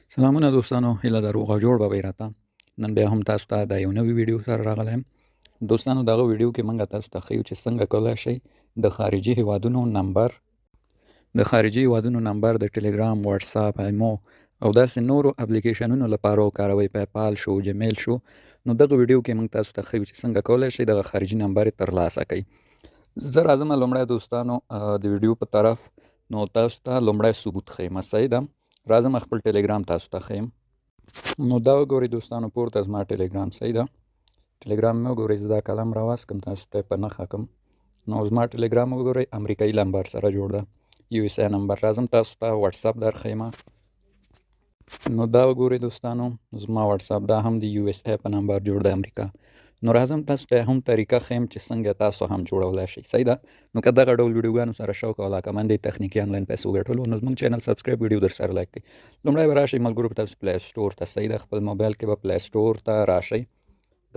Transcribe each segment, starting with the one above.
سلامونه دوستانو، هیله ده روغ او جوړ به وئ راته. نن بیا هم تاسو ته د یو نوي ویډیو سره راغلی یم. دوستانو دغه ویډیو کې موږ تاسو ته ښیو چې څنګه کولی شئ د خارجي هیوادونو نمبر د ټلګرام، واتساپ، ایمو او داسې نورو اپلیکیشنونو لپاره وکاروئ. پیپال شو، جمیل شو. نو دغه ویډیو کې موږ تاسو ته ښیو چې څنګه کولی شئ دغه خارجي نمبر ترلاسه کړئ. زه راځم لومړی دوستانو د ویډیو په طرف. نو تاسو ته لومړی ثبوت ښیم. صحیح ده، راځم خپل ټلګرام تاسو ته ښیم. نو دا وګورئ دوستانو، پورته زما ټلګرام. صحیح ده، ټلګرام مې وګورئ. زه دا قلم راواسکم، تاسو ته په نښه کړم. نو زما ټلګرام وګورئ، امریکایي نمبر سره جوړ ده، یو اس ای نمبر. راځم تاسو ته واتساپ درښیم. نو دا وګورئ دوستانو، زما واتساپ دا هم د یو اس ای په نمبر جوړ ده، امریکا. نو راځم تاسو ته هم طریقه ښیم چې څنګه تاسو هم جوړولی شئ. صحیح ده، نو که دغه ډول ویډیوګانو سره شوق او علاقه‌مند یې تخنیکي آنلاین پیسو ګټلو، نو زموږ چینل سبسکرایب، ویډیو در سره لایک کړئ. لومړی به راشئ ملګرو په تاسو پلی سټور ته. صحیح ده، خپل موبایل کې به پلی سټور ته راشئ.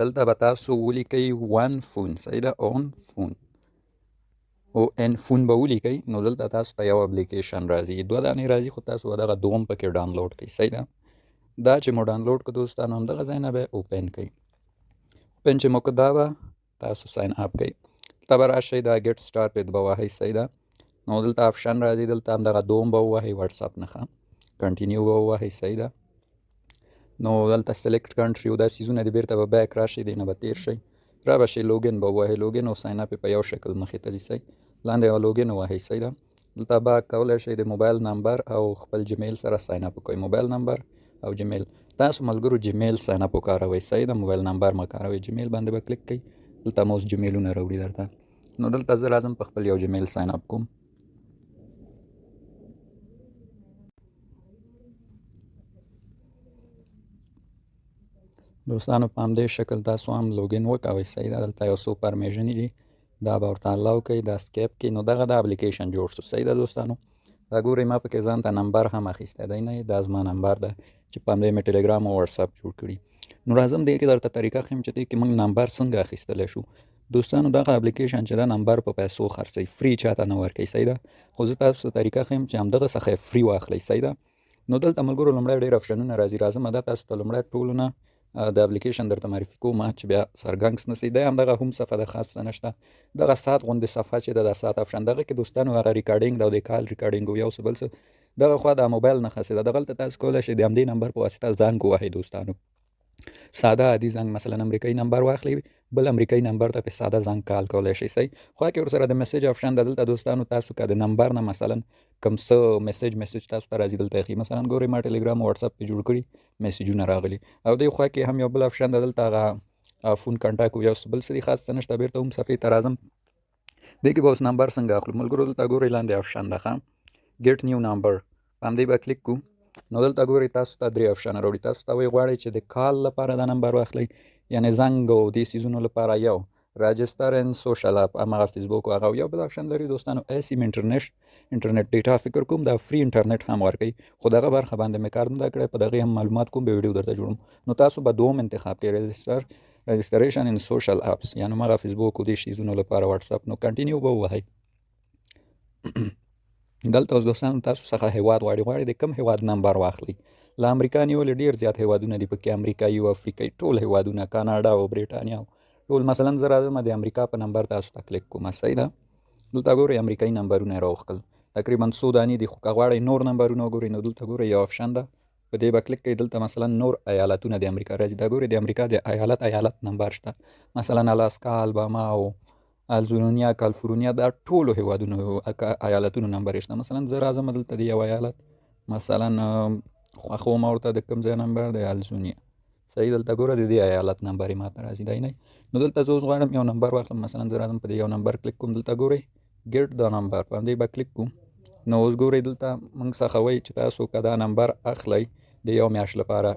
دلته به تاسو ولیکئ ون فون. صحیح ده، اون فون او ان فون به ولیکئ. نو دلته تاسو ته یو اپلیکیشن راځي، دوه دانې راځي، خو تاسو به دغه دوم پکې ډاونلوډ کړئ. صحیح ده، دا چې مو ډاونلوډ کړه دوستانو، همدغه ځای نه به اوپن کړئ. اوپن چې مو کړه، دا به تاسو ساین اپ کړئ. دلته به راشئ، دا ګیټ سټارټډ به ووهئ. صحیح ده، نو دلته آپشن راځي، دلته همدغه دوم به ووهئ، واتساپ نښه کنټینیو به ووهئ. صحیح ده، نو دلته سلیکټ کنټري او دا څیزونه دي، بیرته به بیک راشئ، دې نه به تیر شئ، را به شئ، لوګین به ووهئ. لوګین او ساین اپ په یو شکل مخې ته ځي. صحیح، لاندې یو لوګین ووهئ. صحیح ده، دلته به کولی شئ د موبایل نمبر او خپل جمیل سره ساین اپ وکړئ. موبایل نمبر او جمیل، تاسو ملګرو جمیل ساین اپ وکاروئ. صحیح ده، موبایل نمبر مه کاروئ. جمیل باندې به کلیک کړئ، دلته مو اوس جمیلونه راوړي درته. نو دلته زه راځم په خپل یو جمیل ساین اپ کوم. دوستانو په همدې شکل تاسو هم لوګین وکوئ. صحیح ده، دلته یو څو پرمیشنې دي، دا به ورته الاو کوئ، دا سکیپ کړئ. نو دغه د اپلیکیشن جوړ شو. صحیح ده دوستانو، دا ګورئ ما پکې ځان ته نمبر هم اخیستی دی، نه دا زما نمبر ده چې په همدې مې ټلګرام او واتساپ جوړ کړي. نو راځم دې کې درته طریقه ښیم چې دې کې موږ نمبر څنګه اخیستلی شو. دوستانو دغه اپلیکیشن چې دا نمبر په پیسو خرڅوي، فری چاته نه ورکوي. صحیح ده، خو زه تاسو ته طریقه ښیم چې همدغه څخه یې فری واخلئ. صحیح ده، نو دلته ملګرو لومړی ډېر آپشنونه راځي. راځم دا تاسو ته لومړی ټولو نه د اپلیکیشن درته معرفي کوم چې بیا سرګنګس نسئ. دی همدغه هم صفحه ده، خاص څه نشته. دغه سات غوندې صفحه چې ده، د سات آپشن، دغه کې دوستانو هغه ریکارډینګ ده او د کال ریکارډینګ او یو څه بل څه، دغه خوا د موبایل نښه چې ده، دغلته تاسو کولی شئ د همدې نمبر په واسطه زنګ ووهئ. دوستانو ساده عادي زنګ، مثلا امریکایي نمبر واخلئ، بل امریکایي نمبر ته په ساده زنګ کال کولی شئ. صحیح، خوا کې ورسره د میسج آپشن ده. دلته دوستانو تاسو که د نمبر نه مثلا کوم څه میسج تاسو ته راځي، دلته یې مثلا ګورئ ما ټلګرام او واتساپ پې جوړ کړي، میسجونه راغلي. او دې خوا کې هم یو بل آپشن ده، دلته هغه فون کنټاکټ او یو څه بل څه دي، خاص څه نشته. بیرته هم صفحې ته راځم، دې کې به اوس نمبر څنګه اخلو. ملګرو دلته ګورئ لاندې آپشن ده ښه، ګیټ نیو نمبر، په همدې به کلیک کړو. نو دلته ګورئ تاسو ته درې آپشنه راوړي. تاسو ته وایي غواړئ چې د کال لپاره دا نمبر واخلئ، یعنې زنګ او دې څیزونو لپاره، یو راجستر ان سوشل اپ، هماغه فیسبوک او هغه. یو بل آپشن لري دوستانو، سیم انټرنیټ ډیټا، فکر کوم دا فری انټرنیټ هم ورکوي، خو دغه برخه باندې مې کار نه ده کړی، په دغې هم معلومات کوم، به ویډیو درته جوړوم. نو تاسو به دوم انتخاب کړئ، رجسټریشن ان سوشل اپس، یعنې هماغه فیسبوک او دې څیزونو لپاره واتساپ. نو کنټینیو به ووهئ. دلته اوس دوستانو تاسو څخه هیواد غواړي د کوم هیواد نمبر واخلئ. له امریکا نیولې ډېر زیات هیوادونه دي پکې، امریکایي او افریقایي ټول هیوادونه، کاناډا او بریټانیا ټول. مثلا زه راځم د امریکا په نمبر تاسو ته کلیک کوم. صحیح ده، دلته ګورئ امریکایي نمبرونه یې راوښکل، تقریبا څو دانې دي. خو که غواړئ نور نمبرونه وګورئ، نو دلته ګورئ یو آپشن ده، په دې به کلیک کوئ. دلته مثلا نور ایالتونه د امریکا راځي، دا ګورئ د امریکا د ایالت نمبر شته، مثلا الاسکا، الباما او الزونیا، کالیفورنیا، دا ټولو هیوادونو ایالتونو نمبر یې شته. مثلا زه راځم دلته د یو ایالت مثلا خوښوم ورته د کوم ځای نمبر د الزونیا. صحیح، دلته ګوره د دې ایالت نمبر یې ماته راځي، دی نه. نو دلته زه اوس غواړم یو نمبر واخلم، مثلا زه راځم په دې یو نمبر کلیک کوم. دلته ګورئ ګیټ دا نمبر، په همدې به کلیک کوم. نو اوس ګورئ دلته موږ څخه وایي چې تاسو که دا نمبر اخلئ د یو میاشت لپاره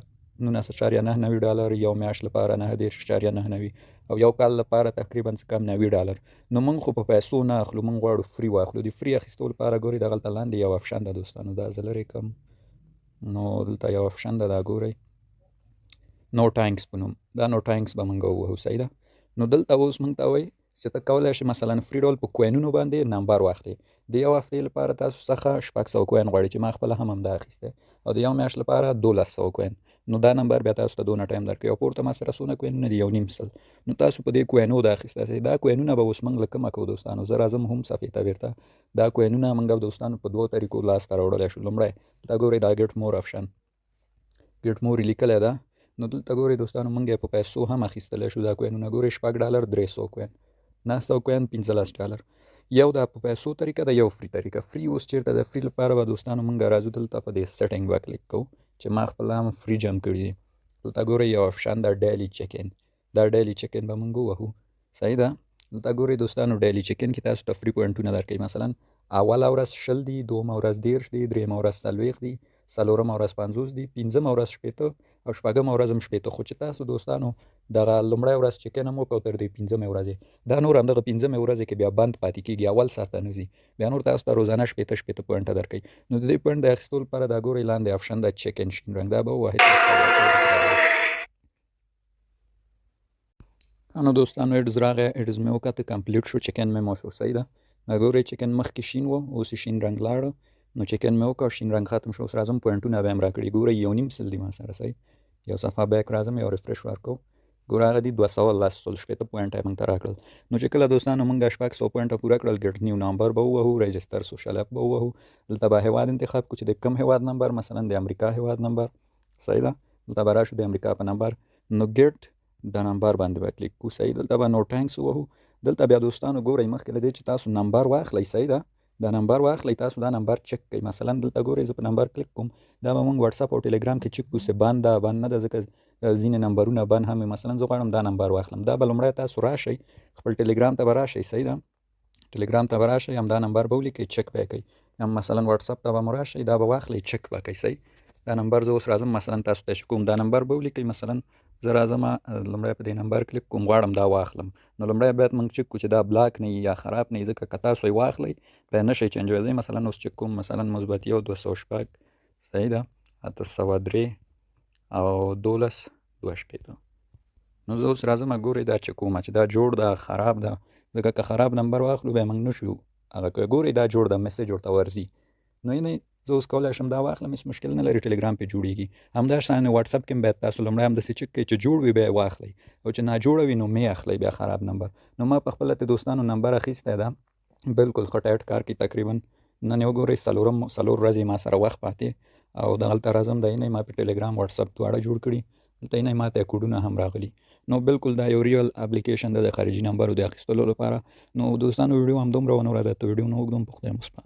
19.99 ډالر، یو میاشت لپاره 9.99 او یو کال لپاره تقریبا څه کم 90 ډالر. نو موږ خو په پیسو نه اخلو، موږ غواړو فری واخلو. د فری اخیستو لپاره ګورئ دغلته لاندې یو آپشن ده دوستانو، دا زه لرې کړم. نو دلته یو آپشن ده، دا ګورئ نو ټانکس په نوم، دا نو ټانکس به موږ ووهو. صحیح ده، نو دلته اوس موږ ته وایي چې ته کولی شې مثلا فری ډول په کوینونو باندې نمبر واخلې. د یو هفتې لپاره تاسو څخه 600 کوین غواړي چې ما خپله هم همدا اخیستی او د یو میاشت لپاره 1200 کوین. نو دا نمبر بیا تاسو ته دونه ټایم درکوي او پورته ما سره څونه کوینونه دي 1.5 نو تاسو په دې کوینو د اخیستی. دا کوینونه به اوس موږ له کومه کوو دوستانو؟ زه راځم هم صفحې ته بیرته. دا کوینونه موږ دوستانو په دوو طریقو لاسته راوړلی شو. لومړی دا ګورئ دا ګیټ مور آپشن، ګیټ مور یې لیکلی ده. نو دلته ګورئ دوستانو موږ یې په پیسو هم اخیستلی شو. دا کوینونه ګورئ $6 300 کوین، 900 کوین $15. یو دا په پیسو طریقه ده، یو فری طریقه. فری اوس چیرته د فری لپاره به دوستانو موږ راځو دلته په دې سیټینګ به کلیک کوو چې ما خپله هم فری جمع کړي دي. دلته ګورئ یو آپشن ده ډیلی چیک ان، دا ډیلی چیک ان به موږ ووهو. صحیح ده. دلته ګورئ دوستانو ډیلی چیک ان کې تاسو ته فری پوینټونه درکوي. مثلا اوله ورځ 20 دي، دویمه ورځ 30 دي، دریمه ورځ 40 دي، څلورمه ورځ 50 دي، پنځمه ورځ 60 او شپږمه ورځ هم 60. خو چې تاسو دوستانو دغه لومړی ورځ چیک ان هم وکړو تر دې پنځمې ورځې، دا نور همدغه پنځمې ورځې کې بیا بند پاتې کېږي، اول سر ته نه ځي، بیا نور تاسو ته روزانه 60 پوینټه درکوي. نو د دې پوینټ د اخیستو لپاره دا ګورئ لاندې آپشن ده چیک ان شین رنګ، دا به ووهئ. نو دوستانو ایډز راغی، ایډز مې وکته کمپلیټ شو، چیک ان مې مو شو. صحیح ده. دا ګورئ چیک ان مخکې شین و، اوس یې شین رنګ لاړه. نو چیک ان مې وکړ، شین رنګ ختم شو. اوس راځم پوینټونه به هم راکړي. ګورئ 1.5 دي ما سره. صحیح. یو صفحه بیک راځم، یو ریفرش ورکوم. ګوره هغه دي 210 پوینټه یې موږ ته راکړل. نو چې کله دوستانو موږ 600 پوینټه پوره کړل، ګیټ نیو نمبر به ووهو، رجسټر سوشل اپ به ووهو. دلته به هیواد انتخاب کړو چې د کوم هیواد نمبر، مثلا د امریکا هیواد نمبر. صحیح ده. دلته به راشو د امریکا په نمبر، نو ګیټ د نمبر باندې به کلیک کوو. صحیح. دلته به نو ټانکس ووهو. دلته بیا دوستانو ګورئ مخکې له دې چې تاسو نمبر واخلئ. صحیح ده. دا نمبر واخلئ، تاسو دا نمبر چک کړئ. مثلا دلته ګورئ زه په نمبر کلیک کوم، دا به موږ واتساپ او ټلګرام کې چک کوو چې بند ده بند نه ده، ځکه ځینې نمبرونه بند هم وي. مثلا زه غواړم دا نمبر واخلم، دا به لومړی تاسو راشئ خپل ټلګرام ته به راشئ. صحیح ده. ټلګرام ته به راشئ، همدا نمبر به ولیکئ، چک به یې کوئ. یا مثلا واتساپ ته به مو راشئ، دا به واخلئ، چک به کوئ. صحیح. دا نمبر زه اوس راځم مثلا تاسو ته چې کوم دا نمبر به ولیکئ. مثلا زه راځم لومړی په دې نمبر کلیک کوم، غواړم دا واخلم. نو لومړی باید موږ چک کړو چې دا بلاک نه وي یا خراب نه وي، ځکه که تاسو یې واخلئ بیا نه شئ چینجولی. زه مثلا اوس چک کوم، مثلا مثبت 1 206. صحیح ده. 803 او 12 2 نو زه اوس راځم ګورئ دا چک کوم چې دا جوړ ده خراب ده، ځکه که خراب نمبر واخلو بیا موږ نه شو هغه کوی. ګورئ دا جوړ ده، میسج ورته ورځي. نو یعنې زه اوس کولی شم دا واخلم، هېڅ مشکل نه لري، ټلګرام پې جوړېږي. همدا شان واتساپ کې هم باید تاسو لومړی همداسې چک کړئ چې جوړ وي بیا یې واخلئ، او چې ناجوړه وي نو مې اخلئ بیا خراب نمبر. نو ما په خپله ته دوستانو نمبر اخیستی ده، بلکل ښه ټایټ کار کوي. تقریبا نن یې وګورئ څلور ورځې ما سره وخت پاتې، او دغلته راځم د اینه ما په ټلګرام واتساپ دواړه جوړ کړي. دلته اینه ما ته کوډونه هم راغلي. نو بلکل دا یو ریل اپلیکیشن ده د خارجي نمبرو د اخیستلو لپاره. نو دوستانو ویډیو همدومره ونه راځه، ته ویډیو نه اوږدوم، په خدای مو سپارم.